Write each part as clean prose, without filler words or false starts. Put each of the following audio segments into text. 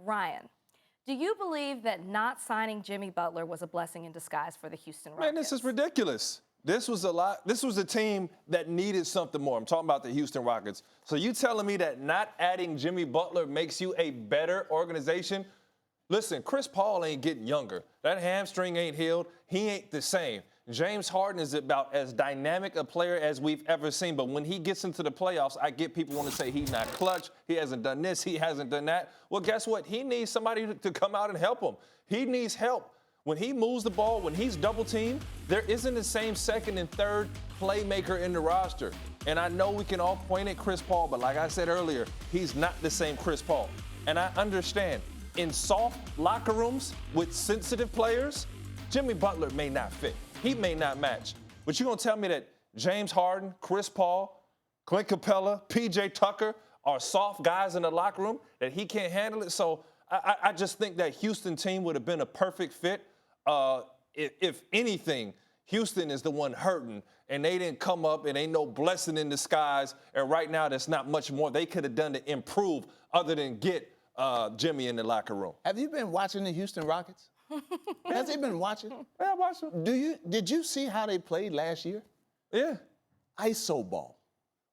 Ryan, do you believe that not signing Jimmy Butler was a blessing in disguise for the Houston Rockets? Man, this is ridiculous. This was a team that needed something more. I'm talking about the Houston Rockets. So you telling me that not adding Jimmy Butler makes you a better organization? Listen, Chris Paul ain't getting younger. That hamstring ain't healed. He ain't the same. James Harden is about as dynamic a player as we've ever seen. But when he gets into the playoffs, I get people want to say he's not clutch. He hasn't done this. He hasn't done that. Well, guess what? He needs somebody to come out and help him. He needs help. When he moves the ball, when he's double teamed, there isn't the same second and third playmaker in the roster. And I know we can all point at Chris Paul, but like I said earlier, he's not the same Chris Paul. And I understand in soft locker rooms with sensitive players, Jimmy Butler may not fit. He may not match. But you're going to tell me that James Harden, Chris Paul, Clint Capella, P.J. Tucker are soft guys in the locker room, that he can't handle it? So I just think that Houston team would have been a perfect fit. If anything, Houston is the one hurting, and they didn't come up, and ain't no blessing in disguise. And right now, there's not much more they could have done to improve other than get Jimmy in the locker room. Have you been watching the Houston Rockets? Has he been watching? Yeah, I watched them. Did you see how they played last year? Yeah. ISO ball,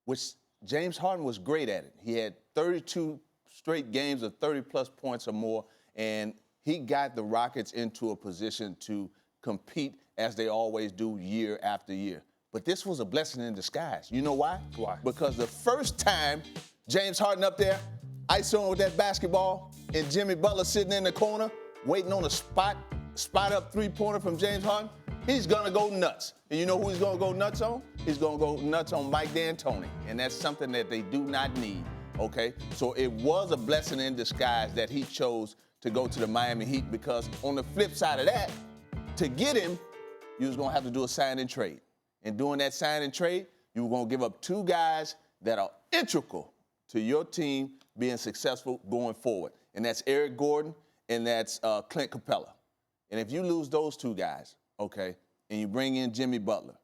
which James Harden was great at it. He had 32 straight games of 30-plus points or more, and he got the Rockets into a position to compete as they always do year after year. But this was a blessing in disguise. You know why? Why? Because the first time James Harden up there, ISOing with that basketball, and Jimmy Butler sitting in the corner, waiting on a spot up three-pointer from James Harden, he's going to go nuts. And you know who he's going to go nuts on? He's going to go nuts on Mike D'Antoni. And that's something that they do not need, okay? So it was a blessing in disguise that he chose to go to the Miami Heat, because on the flip side of that, to get him, you was going to have to do a sign and trade. And doing that sign and trade, you were going to give up two guys that are integral to your team being successful going forward. And that's Eric Gordon and that's Clint Capella. And if you lose those two guys, okay, and you bring in Jimmy Butler,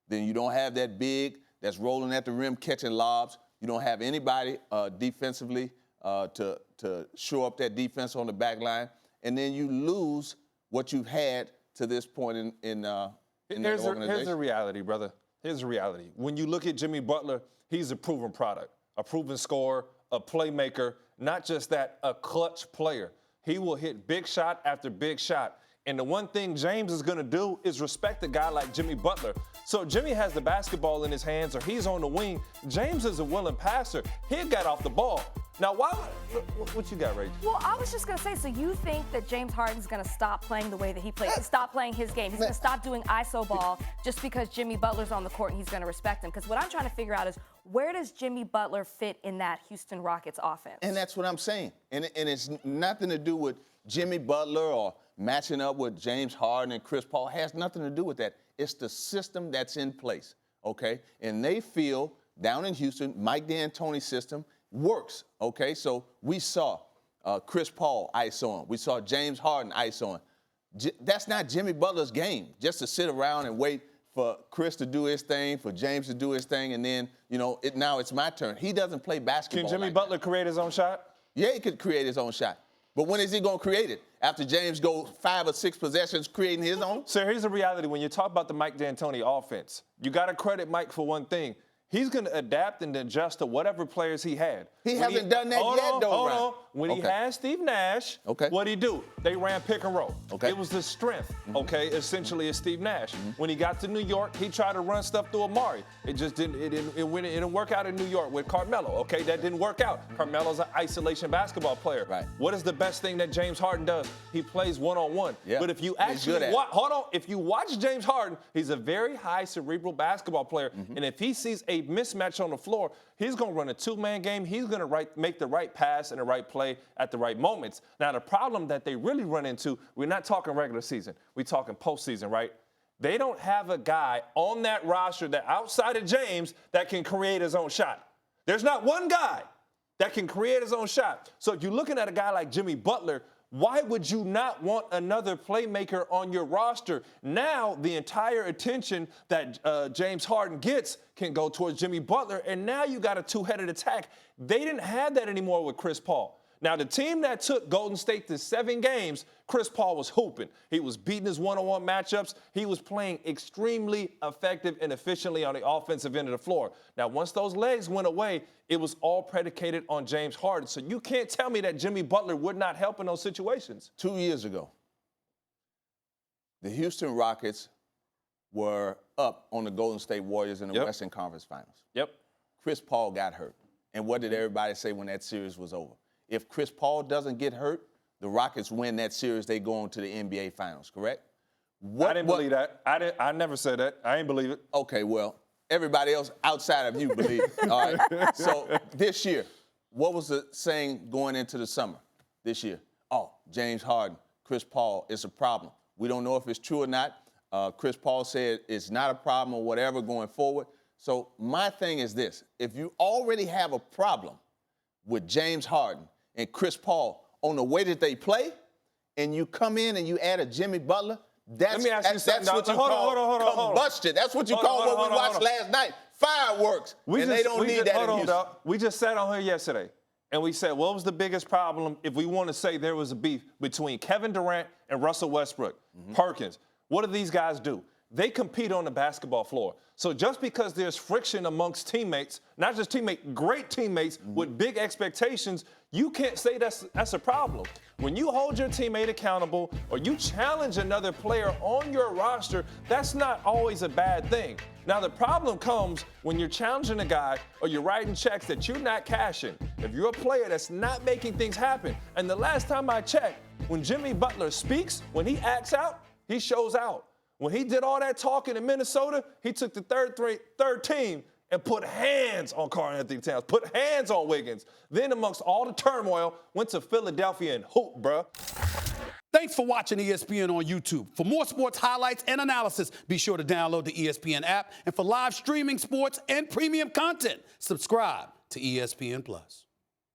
then you don't have that big that's rolling at the rim catching lobs. You don't have anybody defensively to shore up that defense on the back line. And then you lose what you've had to this point in that organization. Here's the reality, brother. Here's the reality. When you look at Jimmy Butler, he's a proven product, a proven scorer, a playmaker, not just that, a clutch player. He will hit big shot after big shot. And the one thing James is going to do is respect a guy like Jimmy Butler. So Jimmy has the basketball in his hands or he's on the wing. James is a willing passer. He got off the ball. Now, what you got, Rachel? Well, I was just going to say, so you think that James Harden's going to stop playing the way that he plays, stop playing his game. He's going to stop doing ISO ball just because Jimmy Butler's on the court and he's going to respect him. Because what I'm trying to figure out is, where does Jimmy Butler fit in that Houston Rockets offense? And that's what I'm saying. And it's nothing to do with Jimmy Butler or matching up with James Harden and Chris Paul. It has nothing to do with that. It's the system that's in place, okay? And they feel, down in Houston, Mike D'Antoni's system works, okay? So we saw Chris Paul ISOing. We saw James Harden ISOing. That's not Jimmy Butler's game, just to sit around and wait for Chris to do his thing, for James to do his thing, and then, now it's my turn. He doesn't play basketball. Can Jimmy Butler create his own shot? Yeah, he could create his own shot. But when is he going to create it? After James goes 5 or 6 possessions creating his own? So here's the reality. When you talk about the Mike D'Antoni offense, you got to credit Mike for one thing. He's going to adapt and adjust to whatever players he had. He hasn't done that yet, though, Hold Ryan. on. When he had Steve Nash, what'd he do? They ran pick and roll. Okay. It was the strength, essentially, of Steve Nash. When he got to New York, he tried to run stuff through Amari. It just didn't work out in New York with Carmelo, okay? That didn't work out. Carmelo's an isolation basketball player. Right. What is the best thing that James Harden does? He plays one-on-one. Yeah. But if you actually if you watch James Harden, he's a very high cerebral basketball player. And if he sees a mismatch on the floor, he's going to run a two-man game. He's going to make the right pass and the right play at the right moments. Now, the problem that they really run into, we're not talking regular season. We're talking postseason, right? They don't have a guy on that roster that outside of James that can create his own shot. There's not one guy that can create his own shot. So if you're looking at a guy like Jimmy Butler, why would you not want another playmaker on your roster? Now the entire attention that James Harden gets can go towards Jimmy Butler, and now you got a two-headed attack. They didn't have that anymore with Chris Paul. Now, the team that took Golden State to 7 games, Chris Paul was hooping. He was beating his one-on-one matchups. He was playing extremely effective and efficiently on the offensive end of the floor. Now, once those legs went away, it was all predicated on James Harden. So you can't tell me that Jimmy Butler would not help in those situations. 2 years ago, the Houston Rockets were up on the Golden State Warriors in the Western Conference Finals. Yep. Chris Paul got hurt. And what did everybody say when that series was over? If Chris Paul doesn't get hurt, the Rockets win that series, they go on to the NBA Finals, correct? I didn't believe that. I never said that. I didn't believe it. Okay, well, everybody else outside of you believe it. All right. So this year, what was the saying going into the summer this year? Oh, James Harden, Chris Paul, it's a problem. We don't know if it's true or not. Chris Paul said it's not a problem or whatever going forward. So my thing is this. If you already have a problem with James Harden and Chris Paul on the way that they play, and you come in and you add a Jimmy Butler, that's what you call combustion. That's what you call what we watched last night, fireworks. They don't need that in Houston. We just sat on here yesterday, and we said, what was the biggest problem if we want to say there was a beef between Kevin Durant and Russell Westbrook? Perkins. What do these guys do? They compete on the basketball floor. So just because there's friction amongst teammates, not just great teammates with big expectations, you can't say that's a problem. When you hold your teammate accountable or you challenge another player on your roster, that's not always a bad thing. Now, the problem comes when you're challenging a guy or you're writing checks that you're not cashing. If you're a player that's not making things happen. And the last time I checked, when Jimmy Butler speaks, when he acts out, he shows out. When he did all that talking in Minnesota, he took the third team and put hands on Karl-Anthony Towns, put hands on Wiggins. Then amongst all the turmoil, went to Philadelphia and hooped, bruh. Thanks for watching ESPN on YouTube. For more sports highlights and analysis, be sure to download the ESPN app. And for live streaming sports and premium content, subscribe to ESPN+.